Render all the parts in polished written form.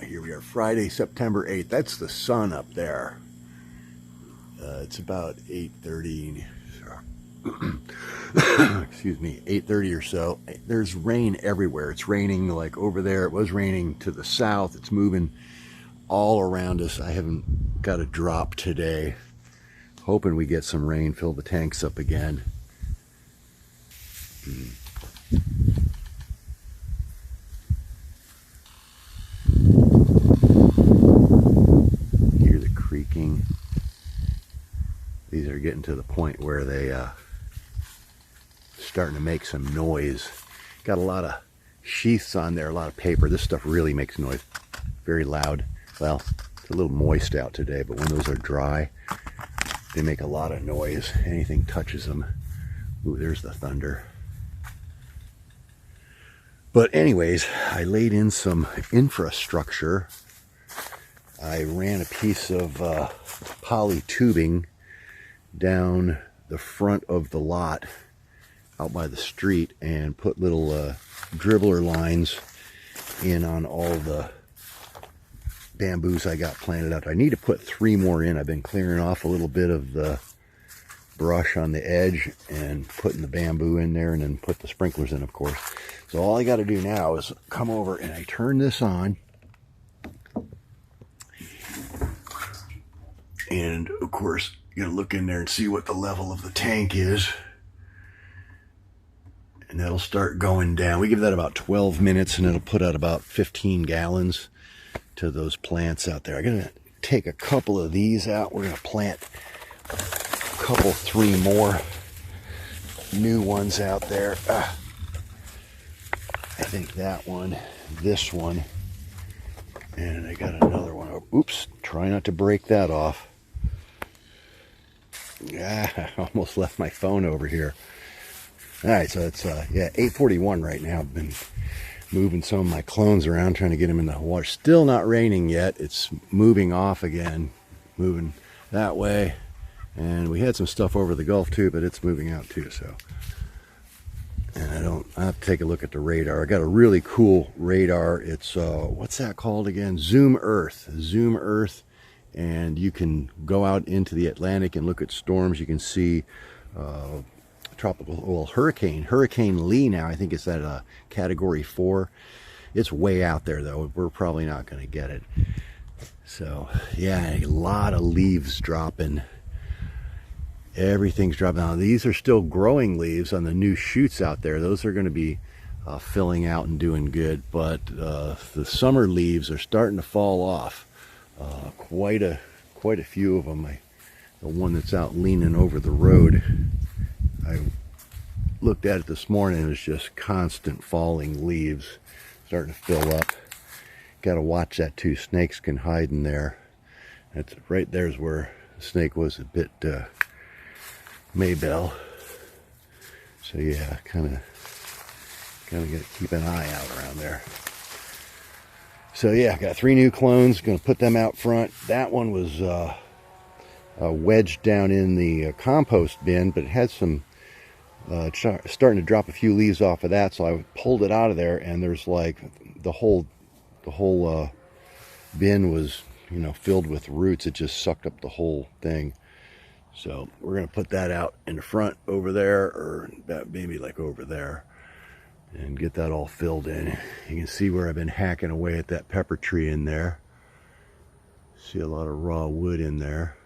Here we are, Friday, September 8th. That's the sun up there. It's about 8:30. Excuse me, 8:30 or so. There's rain everywhere. It's raining like over there. It was raining to the south. It's moving all around us. I haven't got a drop today. Hoping we get some rain, fill the tanks up again. Hear the creaking. These are getting to the point where they starting to make some noise. Got a lot of sheaths on there, a lot of paper. This stuff really makes noise. Very loud. Well, it's a little moist out today, but when those are dry, they make a lot of noise. Anything touches them. Ooh, there's the thunder. But anyways, I laid in some infrastructure. I ran a piece of poly tubing down the front of the lot out by the street and put little dribbler lines in on all the bamboos I got planted out. I need to put 3 more in. I've been clearing off a little bit of the brush on the edge and putting the bamboo in there, and then put the sprinklers in, of course. So all I got to do now is come over and I turn this on, and of course you gotta look in there and see what the level of the tank is, and that'll start going down. We give that about 12 minutes and it'll put out about 15 gallons to those plants out there. I'm gonna take a couple of these out. We're gonna plant a couple, 3 more new ones out there. I think that one, this one, and I got another one. Oops, try not to break that off. I almost left my phone over here. All right, so it's yeah, 8:41 right now. I've been moving some of my clones around, trying to get them in the water. Still not raining yet. It's moving off again, moving that way. And we had some stuff over the Gulf too, but it's moving out too. So, and I have to take a look at the radar. I got a really cool radar. It's what's that called again? Zoom Earth. Zoom Earth. And you can go out into the Atlantic and look at storms. You can see tropical, well, Hurricane Lee now. I think it's at a category 4. It's way out there though. We're probably not going to get it. So yeah, a lot of leaves dropping. Everything's dropping. Now these are still growing leaves on the new shoots out there. Those are going to be filling out and doing good. But the summer leaves are starting to fall off. Quite a few of them. The one that's out leaning over the road, I looked at it this morning. It was just constant falling leaves, starting to fill up. Got to watch that too. Snakes can hide in there. That's right. There's where the snake was a bit Maybell. So yeah, kind of got to keep an eye out around there. So yeah, I got 3 new clones. Going to put them out front. That one was wedged down in the compost bin, but it had some starting to drop a few leaves off of that. So I pulled it out of there, and there's like the whole bin was, you know, filled with roots. It just sucked up the whole thing. So we're going to put that out in the front over there, or maybe like over there, and get that all filled in. You can see where I've been hacking away at that pepper tree in there. See a lot of raw wood in there.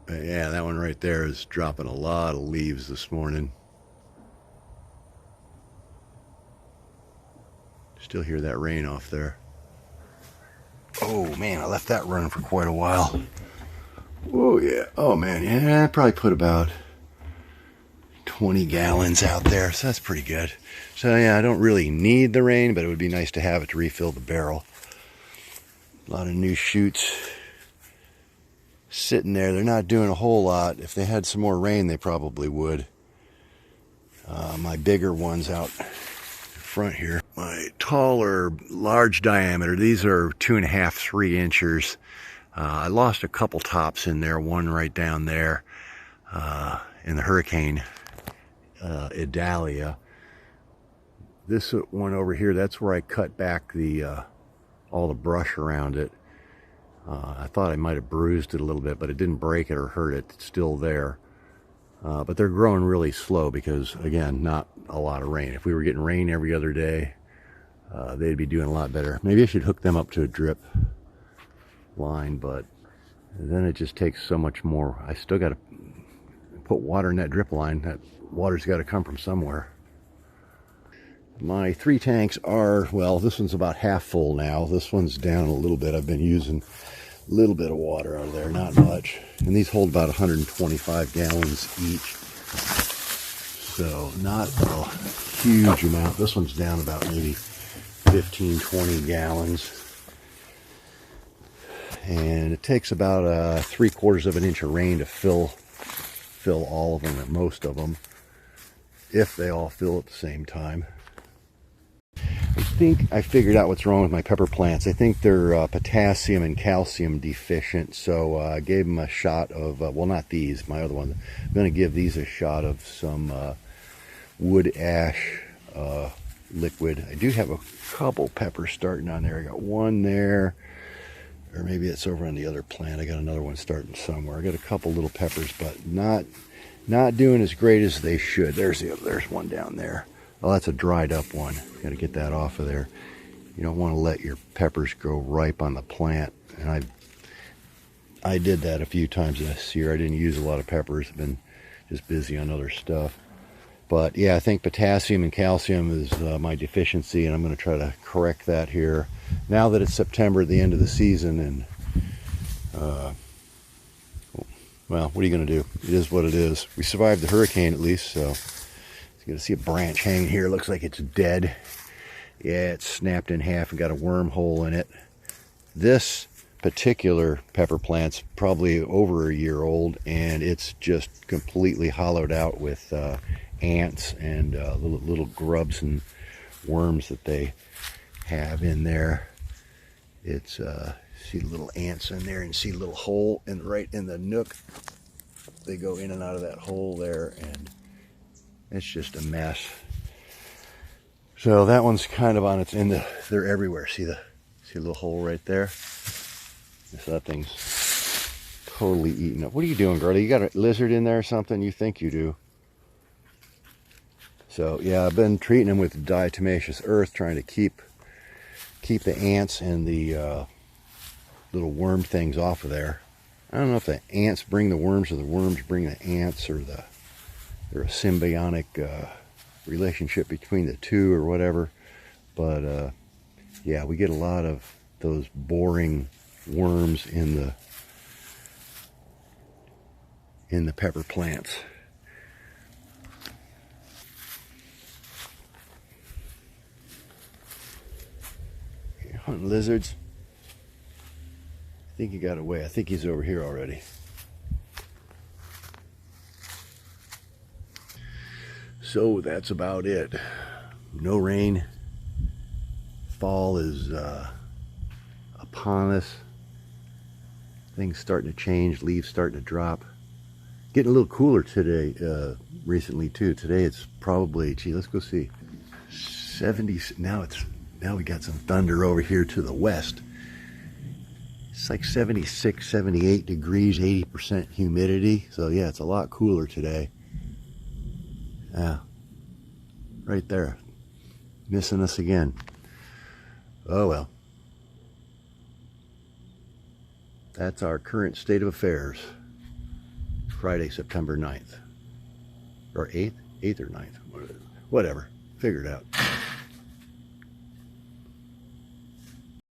But yeah, that one right there is dropping a lot of leaves this morning. Still hear that rain off there. Oh man, I left that running for quite a while. Oh yeah, oh man, yeah, I probably put about 20 gallons out there, so that's pretty good. So yeah, I don't really need the rain, but it would be nice to have it to refill the barrel. A lot of new shoots sitting there. They're not doing a whole lot. If they had some more rain, they probably would. My bigger ones out front here, my taller, large diameter, these are 2.5, 3 inches. I lost a couple tops in there, one right down there in the hurricane Idalia. This one over here, that's where I cut back the all the brush around it. I thought I might have bruised it a little bit, but it didn't break it or hurt it. It's still there. But they're growing really slow because, again, not a lot of rain. If we were getting rain every other day, they'd be doing a lot better. Maybe I should hook them up to a drip line, but then it just takes so much more. I still got to put water in that drip line. That water's got to come from somewhere. My 3 tanks are, well, this one's about half full now. This one's down a little bit. I've been using a little bit of water out of there, not much. And these hold about 125 gallons each. So not a huge amount. This one's down about maybe 15, 20 gallons. And it takes about 3/4 of an inch of rain to fill all of them, or most of them, if they all fill at the same time. I think I figured out what's wrong with my pepper plants. I think they're potassium and calcium deficient, so I gave them a shot of, well, not these, my other ones. I'm going to give these a shot of some wood ash liquid. I do have a couple peppers starting on there. I got one there, or maybe it's over on the other plant. I got another one starting somewhere. I got a couple little peppers, but not doing as great as they should. There's one down there. Oh, that's a dried up one. Got to get that off of there. You don't want to let your peppers grow ripe on the plant. And I did that a few times this year. I didn't use a lot of peppers. I've been just busy on other stuff. But yeah, I think potassium and calcium is my deficiency, and I'm going to try to correct that here. Now that it's September, at the end of the season, and well, what are you going to do? It is what it is. We survived the hurricane at least, so. You can see a branch hanging here. Looks like it's dead. Yeah, it's snapped in half and got a wormhole in it. This particular pepper plant's probably over a year old, and it's just completely hollowed out with ants and little grubs and worms that they have in there. It's see little ants in there, and see a little hole right in the nook. They go in and out of that hole there, and it's just a mess. So that one's kind of on its end. They're everywhere. See a little hole right there? So that thing's totally eaten up. What are you doing, girlie? You got a lizard in there or something? You think you do. So yeah, I've been treating them with diatomaceous earth, trying to keep the ants and the little worm things off of there. I don't know if the ants bring the worms or the worms bring the ants, or they're a symbiotic relationship between the two, or whatever. But yeah, we get a lot of those boring worms in the pepper plants. You're hunting lizards. I think he got away. I think he's over here already. So that's about it. No rain. Fall is upon us. Things starting to change. Leaves starting to drop. Getting a little cooler today, recently too. Today it's probably, gee, let's go see. 70. Now we got some thunder over here to the west. It's like 76, 78 degrees, 80% humidity. So yeah, it's a lot cooler today. Yeah, right there, missing us again. Oh well. That's our current state of affairs. Friday, September 9th. Or 8th? 8th or 9th. Whatever. Figure it out.